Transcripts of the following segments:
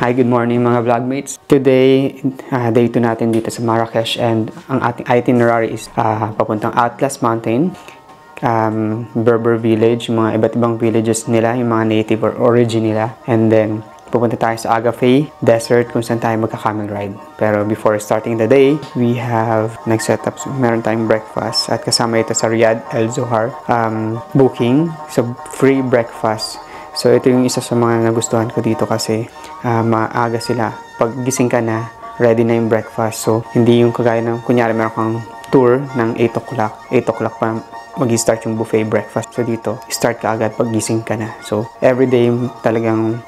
Hi, good morning mga vlogmates. Today, day 2 natin dito sa Marrakesh and ang ating itinerary is papuntang Atlas Mountain, Berber Village, mga iba't ibang villages nila, yung mga native or origin nila. And then, pupunta tayo sa Agafay Desert kung saan tayo magka-camel ride. Pero before starting the day, we have nag-set up, meron tayong breakfast at kasama ito sa Riyadh El Zohar booking, so free breakfast. So ito yung isa sa mga nagustuhan ko dito kasi maaga sila. Pag gising ka na, ready na yung breakfast. So hindi yung kagaya ng kunyari meron kang tour ng 8 o'clock. 8 o'clock pa mag-start yung buffet breakfast. So dito, start ka agad pag gising ka na. So everyday talagang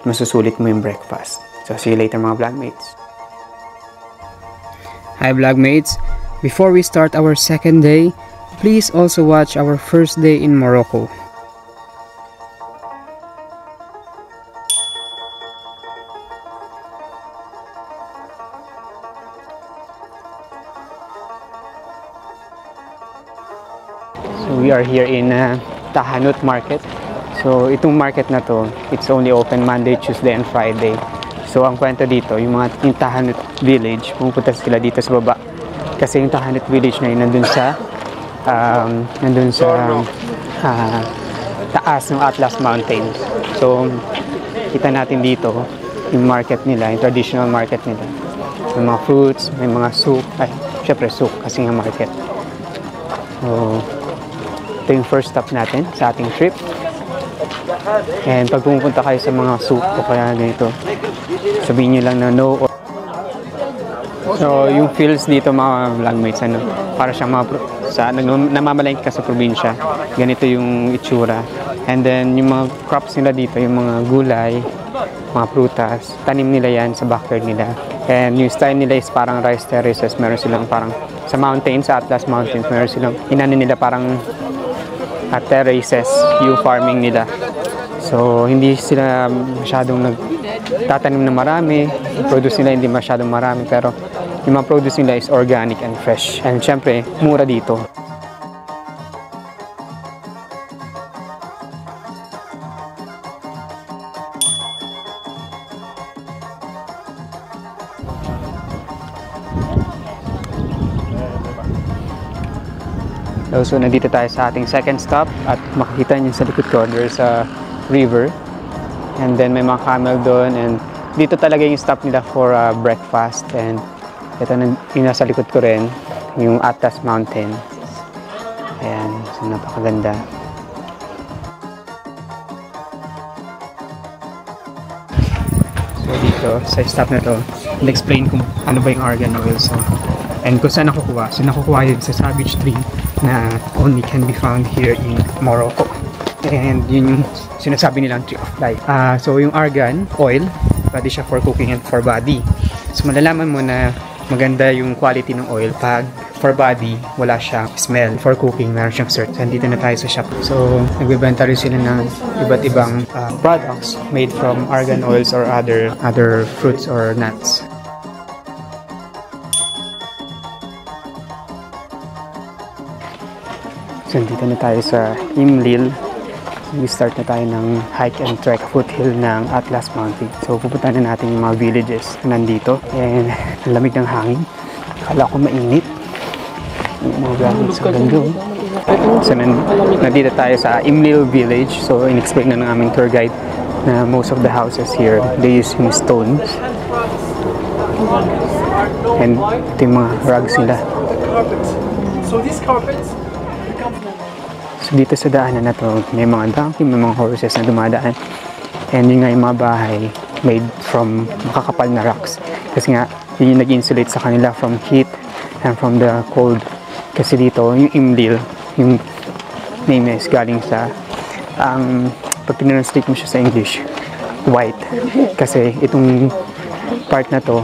masusulit mo yung breakfast. So see you later mga vlogmates. Hi vlogmates! Before we start our second day, please also watch our first day in Morocco. So we are here in Tahanut Market. So itong market na to, it's only open Monday, Tuesday, and Friday. So ang kwento dito, yung Tahanut Village, pumunta sila dito sa baba. Kasi yung Tahanut Village na yun nandun sa taas ng Atlas Mountain. So kita natin dito yung market nila, yung traditional market nila. May mga fruits, may mga souk, syempre souk kasi nga market. So ito yung first stop natin sa ating trip. And pag pumunta kayo sa mga souk o kaya ganito, sabihin nyo lang na no. So yung fields dito mga vlogmates, para siyang namamalengke ka sa probinsya. Ganito yung itsura. And then yung mga crops nila dito, yung mga gulay, mga prutas, tanim nila yan sa backyard nila. And yung style nila is parang rice terraces. Meron silang parang sa mountains, sa Atlas Mountains, meron silang inano nila parang terraces yung farming nila. So hindi sila masyadong nagtatanim na marami, produce nila hindi masyadong marami, pero yung mga produce nila is organic and fresh, and syempre mura dito. So nandito tayo sa ating second stop at makikita niyo sa likod ko, there's a river and then may mga camel doon, and dito talaga yung stop nila for breakfast. And ito yung nasa likod ko rin, yung Atlas Mountain. Ayan, so napakaganda. So dito sa stop na to, in-explain kung ano ba yung argan oil. So, and kung saan nakukuha. So nakukuha yun sa savage tree na only can be found here in Morocco. And yun yung sinasabi nilang tree of life. So yung argan oil, pwede siya for cooking and for body. So malalaman mo na maganda yung quality ng oil pag for body, wala siyang smell. For cooking, meron siyang cert. So dito na tayo sa shop. So nagbebenta rin sila ng iba't ibang products made from argan oils or other fruits or nuts. So dito na tayo sa Imlil. We-start na tayo ng hike and trek foothill ng Atlas Mountain. So pupunta na natin yung mga villages na nandito. And ang lamig ng hangin. Akala ko mainit. Yung mga vloggers sa ganda. So nandito tayo sa Imlil village. So in-explain na ng aming tour guide na most of the houses here, they use yung stones. And ito yung mga rugs nila. So these carpets. So dito sa daanan na to, may mga donkey, may mga horses na dumadaan. And yun nga yung mga bahay made from makakapal na rocks. Kasi nga, yun yung nag-insulate sa kanila from heat and from the cold. Kasi dito, yung Imlil, yung name is galing sa, pag tinranslate mo siya sa English, white. Kasi itong part na to,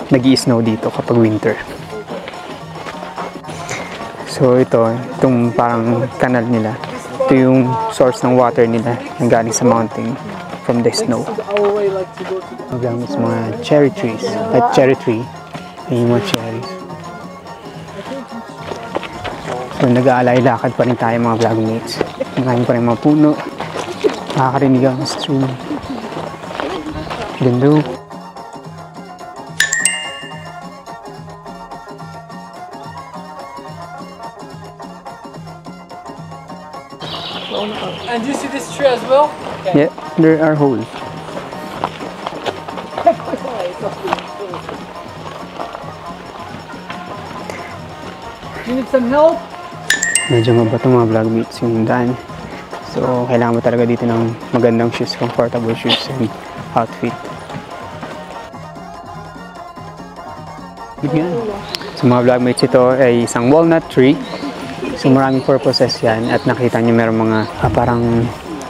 nag-i-snow dito kapag winter. So itong parang kanal nila. Ito yung source ng water nila na galing sa mountain from the snow. Hanggang sa mga cherry trees. At cherry tree. Ay yung mga cherries. So nag-aalay-lakad pa rin tayo mga vlogmates. Marami pa rin mga puno. Nakakarinig ang stream. Ganda. And you see this tree as well? Yeah, there are holes. You need some help? Medyo mabato mga vlogmates yung daan. So, kailangan mo talaga dito ng magandang shoes, comfortable shoes and outfit. Yan. So mga vlogmates, ito ay isang walnut tree. So maraming purposes yan at nakita nyo meron mga parang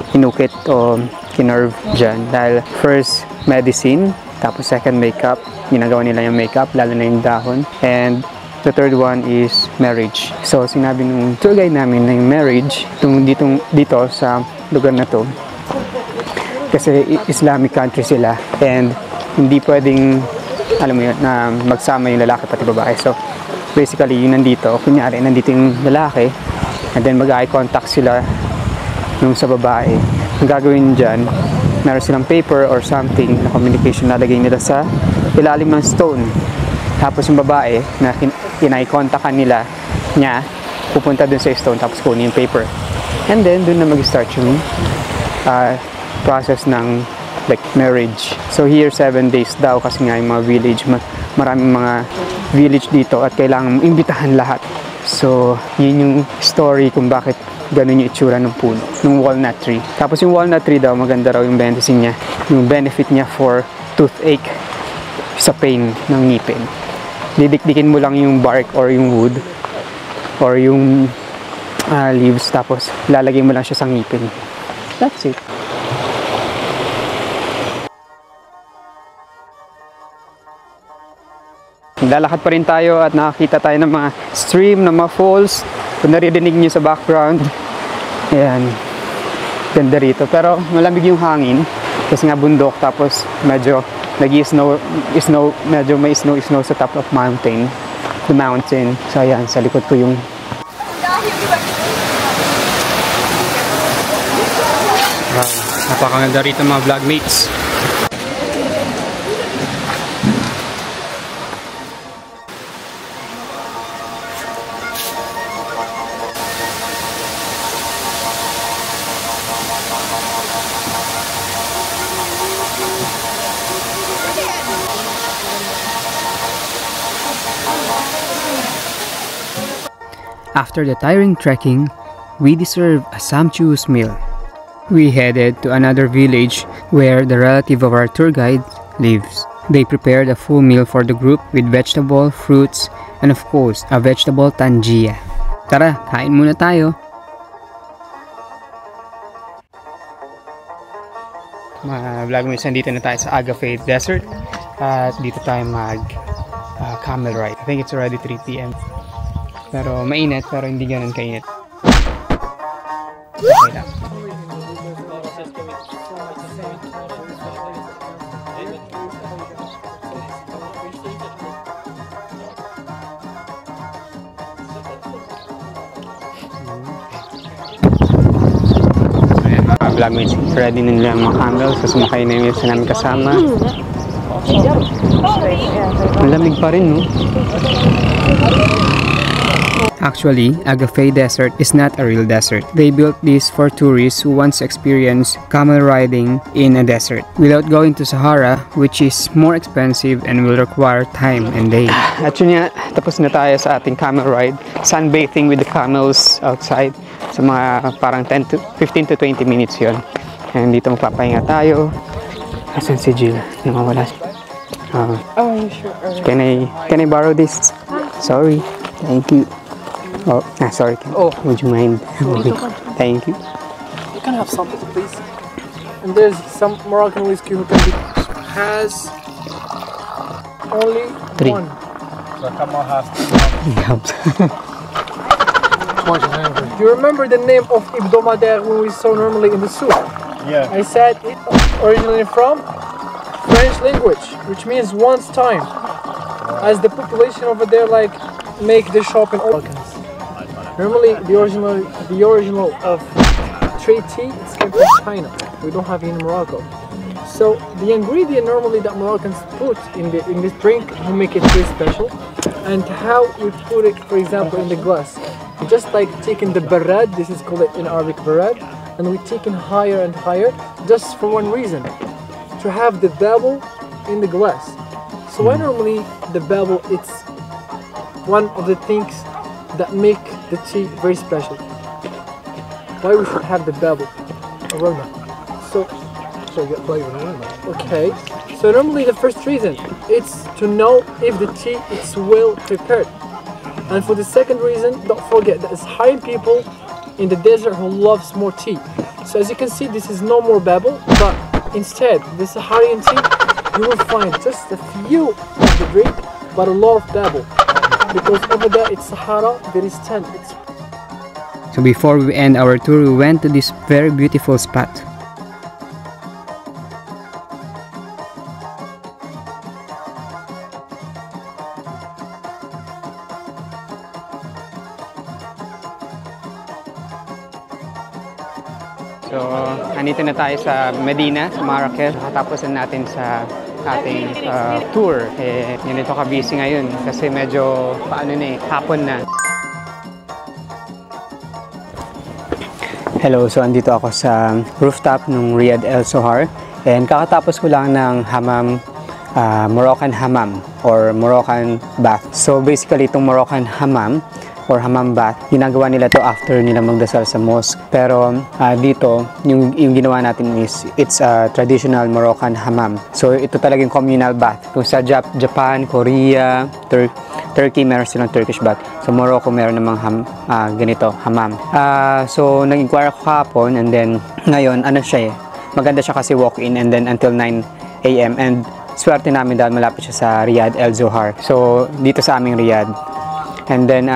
hinukit o kinerve dyan. Dahil first, medicine. Tapos second, makeup. Ginagawa nila yung makeup, lalo na yung dahon. And the third one is marriage. So, sinabi nung tour guide namin na yung marriage dito sa lugar na to. Kasi Islamic country sila and hindi pwedeng, alam mo yun, na magsama yung lalaki pati babae. So, basically, yun nandito. Kunyari, nandito yung lalaki and then mag-eye contact sila nung sa babae. Ang gagawin dyan, meron silang paper or something na communication na lagay nila sa ilalim ng stone. Tapos yung babae na kinai-contactan niya pupunta dun sa stone tapos kunin yung paper. And then dun na mag-start yung process ng like marriage. So here 7 days daw kasi nga yung mga village, maraming mga village dito at kailangan imbitahan lahat. So yun yung story kung bakit ganun yung itsura ng puno, ng walnut tree. Tapos yung walnut tree daw maganda raw yung medicine niya, yung benefit niya for toothache, sa pain ng ngipin. Didikdikin mo lang yung bark or yung wood or yung leaves tapos lalagay mo lang siya sa ngipin. That's it. Lalakad pa rin tayo at nakakita tayo ng mga stream, ng mga falls. Kung naririnig nyo sa background, ayan, ganda rito. Pero malamig yung hangin kasi nga bundok tapos medyo nag-i-snow, medyo may snow sa top of the mountain. So ayan, sa likod ko yung wow, napakaganda rito mga vlogmates. After the tiring trekking, we deserve a sumptuous meal. We headed to another village where the relative of our tour guide lives. They prepared a full meal for the group with vegetable, fruits, and of course, a vegetable tangia. Tara, kain muna tayo! Mga vlogmates, nandito na tayo sa Agafay Desert at dito tayo camel ride. I think it's already 3 PM. Pero mainit, pero hindi ganun kainit. Okay lang. Ayan mga vlogmates, ready na nila mga camels. So sumakay na yung isa namin kasama. Ang lamig pa rin, no? Actually, Agafay Desert is not a real desert. They built this for tourists who want to experience camel riding in a desert without going to Sahara, which is more expensive and will require time and day. At yun nga, tapos na tayo sa ating camel ride. Sunbathing with the camels outside. Sa mga parang 15 to 20 minutes yun. And dito magpapahinga tayo. Asan si Jill? Namawala. Sure. Can I borrow this? Sorry. Thank you. Oh, sorry. Would you mind? Thank you. You can have something, please. And there's some Moroccan whiskey who has only 3. one. So Kamal has Do you remember the name of hebdomadaire when we saw normally in the soup? Yeah. I said it originally from French language, which means once time. As the population over there make the shop in Balkans. Normally the original of trade tea it's came from China. We don't have it in Morocco. So the ingredient normally that Moroccans put in this drink will make it very special. And how we put it, for example, in the glass. Just like taking the barad, this is called in Arabic barad, and we taking higher and higher just for one reason, to have the bubble in the glass. So why normally the bubble, it's one of the things that make the tea very special. Why we should have the bubble aroma. So get flavor and aroma. okay, so normally the first reason it's to know if the tea is well prepared. And for the second reason, don't forget that there's high people in the desert who loves more tea. So as you can see, this is no more bubble, but instead this Saharian tea, you will find just a few of the drink, but a lot of bubble. Because over there it's Sahara, there is 10. So before we end our tour, we went to this very beautiful spot. So, andito na tayo sa Medina, sa Marrakech. Tapos na natin sa ating tour. Ganito ka-busy ngayon kasi medyo hapon na. Hello, so andito ako sa rooftop ng Riyadh El Sohar. And kakatapos ko lang ng Moroccan hammam or Moroccan bath. So basically itong Moroccan hammam or hammam bath, ginagawa nila to after nila magdasal sa mosque. Pero dito, yung ginawa natin is, it's a traditional Moroccan hammam. So ito talagang communal bath. Kung sa Japan, Korea, Turkey, meron silang Turkish bath. Sa Morocco, meron namang ganito, hammam. So nag-inquire ako kahapon, and then ngayon, maganda siya kasi walk-in, and then until 9 AM. And swerte namin dahil malapit siya sa Riyadh El Sohar. So dito sa aming Riyadh. And then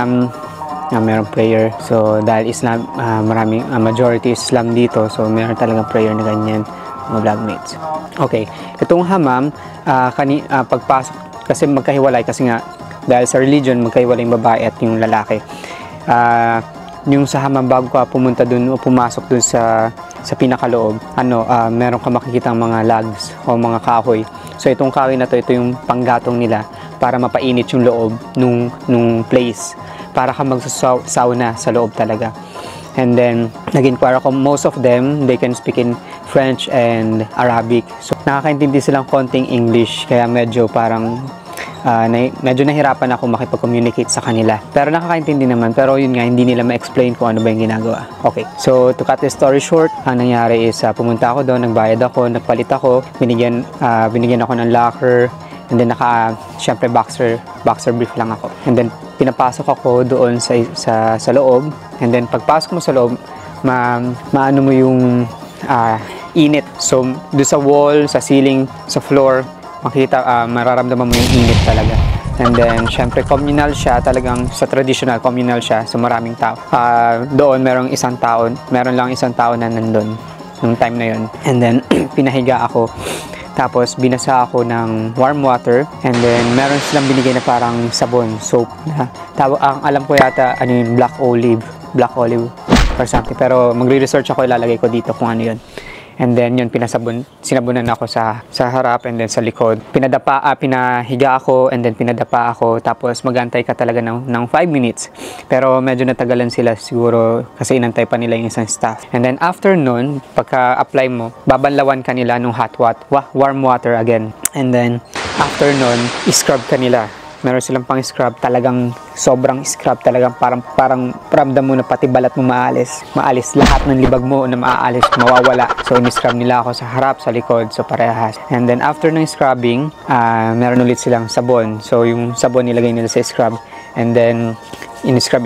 meron prayer. So dahil Islam, maraming majority Islam dito, so meron talagang prayer na ganyan, mga vlogmates. Okay, itong hammam, pagpasok kasi magkahiwalay, kasi nga dahil sa religion magkahiwalay yung babae at yung lalaki. Yung sa hammam, bago ka pumunta dun o pumasok dun sa pinakaloob, meron ka makikitang mga logs o mga kahoy. So itong kahoy na to, ito yung panggatong nila para mapainit yung loob nung place, para ka magsasauna sa loob talaga. And then nag-inquire ako, most of them they can speak in French and Arabic, so nakakaintindi silang konting English, kaya medyo nahirapan ako makipag-communicate sa kanila, pero nakakaintindi naman. Pero yun nga, hindi nila ma-explain kung ano ba yung ginagawa. Okay, so to cut the story short, ang nangyari is pumunta ako doon, nagbayad ako, nagpalit ako, binigyan ako ng locker, and then syempre boxer brief lang ako. And then pinapasok ako doon sa loob, and then pagpasok mo sa loob, maano mo yung init. So doon sa wall, sa ceiling, sa floor, makita, mararamdaman mo yung init talaga. And then syempre communal siya, talagang sa traditional communal siya, so maraming tao. Doon meron lang isang tao na nandun nung time na yun. And then pinahiga ako, tapos binasa ako ng warm water, and then meron silang binigay na parang sabon, soap na ang alam ko yata yung black olive or something, pero magre-research ako, ilalagay ko dito kung ano yun. And then yun, sinabunan ako sa harap, and then sa likod. Pinahiga ako, and then pinadapa ako, tapos magantay ka talaga ng 5 minutes. Pero medyo natagalan sila siguro kasi inantay pa nila yung isang staff. And then after nun, pagka-apply mo, babanlawan ka nila ng warm water again. And then after nun, scrub ka nila. Meron silang pang scrub, talagang sobrang scrub, talagang parang ramdam mo na pati balat mo maalis lahat ng libag mo na maaalis, mawawala. So in-scrub nila ako sa harap, sa likod, so parehas. And then after ng scrubbing, meron ulit silang sabon. So yung sabon nilagay nila sa scrub, and then in-scrub.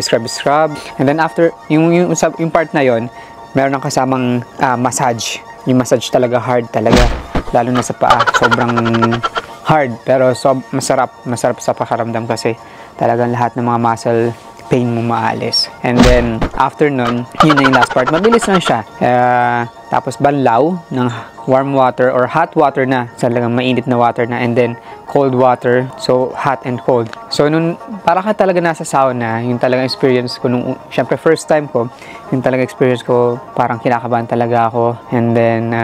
And then after yung part na yon, meron ng kasamang massage. Yung massage talaga hard talaga, lalo na sa paa, sobrang hard, pero masarap sa pakaramdam kasi talagang lahat ng mga muscle pain mo maalis. And then, after nun, yun na yung last part. Mabilis lang siya. Tapos banlaw ng warm water or hot water na. Talagang mainit na water na. And then, cold water. So, hot and cold. So, nun, para ka talaga nasa sauna, yung talagang experience ko nung, syempre, first time ko, yung talagang experience ko, parang kinakabahan talaga ako. And then,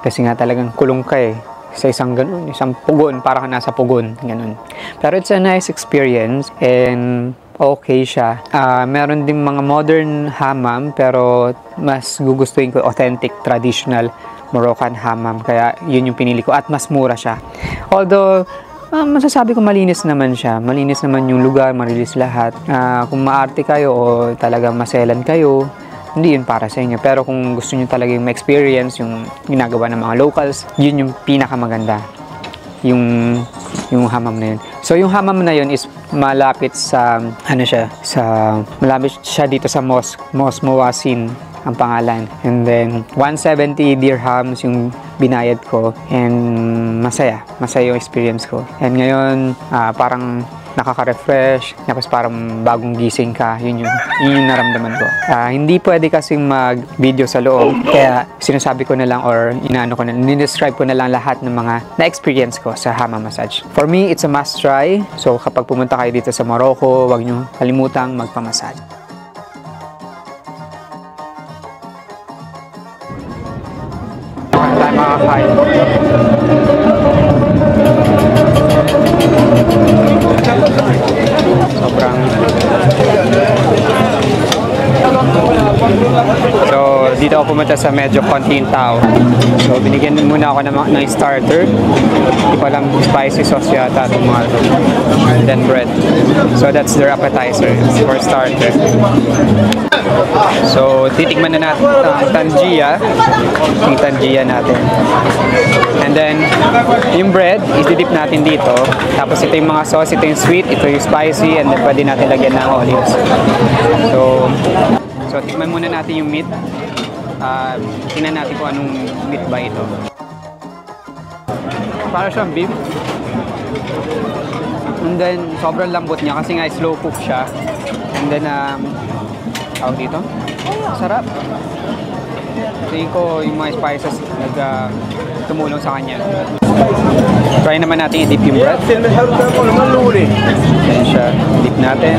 kasi nga talagang kulong ka eh. Sa isang ganun, isang pugon, para ka nasa pugon, ganun. Pero it's a nice experience and okay siya. Meron ding mga modern hammam pero mas gugustuhin ko authentic, traditional Moroccan hammam. Kaya yun yung pinili ko at mas mura siya. Although, masasabi ko malinis naman siya. Malinis naman yung lugar, malinis lahat. Kung maarte kayo o talagang maselan kayo, hindi yun para sa inyo. Pero kung gusto nyo talaga yung ma-experience, yung ginagawa ng mga locals, yun yung pinakamaganda. Yung hammam na yun. So, yung hammam na yun is malapit sa, malapit siya dito sa Mosque Muwasin, ang pangalan. And then, 170 dirhams yung binayad ko. And masaya yung experience ko. And ngayon, parang nakaka-refresh, tapos parang bagong gising ka, yun yung naramdaman ko. Hindi pwede kasing mag-video sa loob, kaya sinasabi ko na lang or describe ko na lang lahat ng mga na-experience ko sa hammam massage. For me, it's a must try. So kapag pumunta kayo dito sa Morocco, huwag nyo kalimutang magpamassage. Tayo makakain. Sobrang so dito ako pumunta sa medyo konting tao. So binigyan muna ako ng starter. Hindi ko alam spicy sauce yata itong mga ito. And then bread. So that's their appetizer for starter. So titikman na natin ang tangia. Yung tangia natin. And then yung bread i-dip natin dito. Tapos ito yung mga sauce, ito yung sweet, ito yung spicy, and then pwede natin lagyan ng olives. So tikman muna natin yung meat. Tingnan natin kung anong meat ba ito. Para siyang beef. And then sobrang lambot niya kasi nga slow cook siya. And then tawag dito. Sarap. Tingin ko yung mga spices tumulong sa kanya. Try naman natin i-dip yung bread. Ayan siya. Dip natin.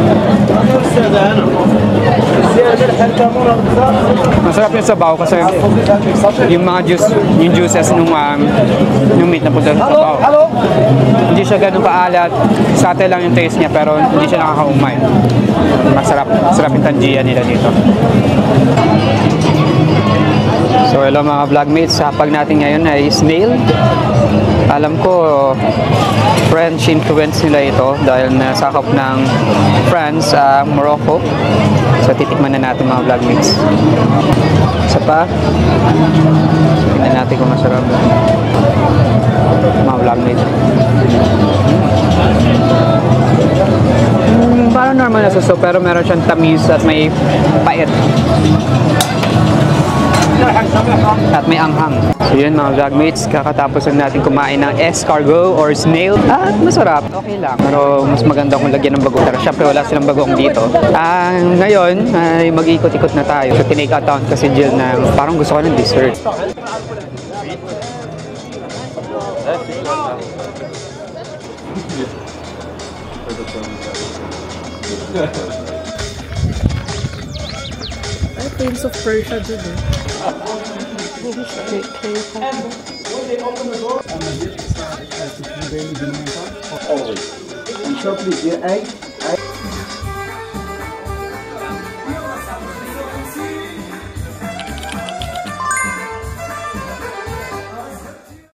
Masarap yung sabaw kasi yung mga juices nung meat na punta sa sabaw. Hindi siya ganun kaalat. Subtle lang yung taste niya pero hindi siya nakakaumay. Masarap yung tangia nila dito. So hello mga vlogmates, hapag natin ngayon ay snail. Alam ko French influence nila ito dahil nasakop ng France, Morocco. So titikman na natin mga vlogmates. Isa pa. Tingnan natin kung masarap. Mga vlogmates. Parang normal na suso pero meron siyang tamis at may pait. At may anghang. So yun mga vlogmates, kakatapos lang natin kumain ng escargot or snail. At masarap, okay lang. Pero mas maganda kung lagyan ng bagoong. Pero syempre wala silang bagoong dito. Ngayon ay mag-ikot-ikot na tayo. So tinake out town kasi Jill na parang gusto ko ng dessert. Ay, Prince of Persia dun eh. And sure, please, your egg.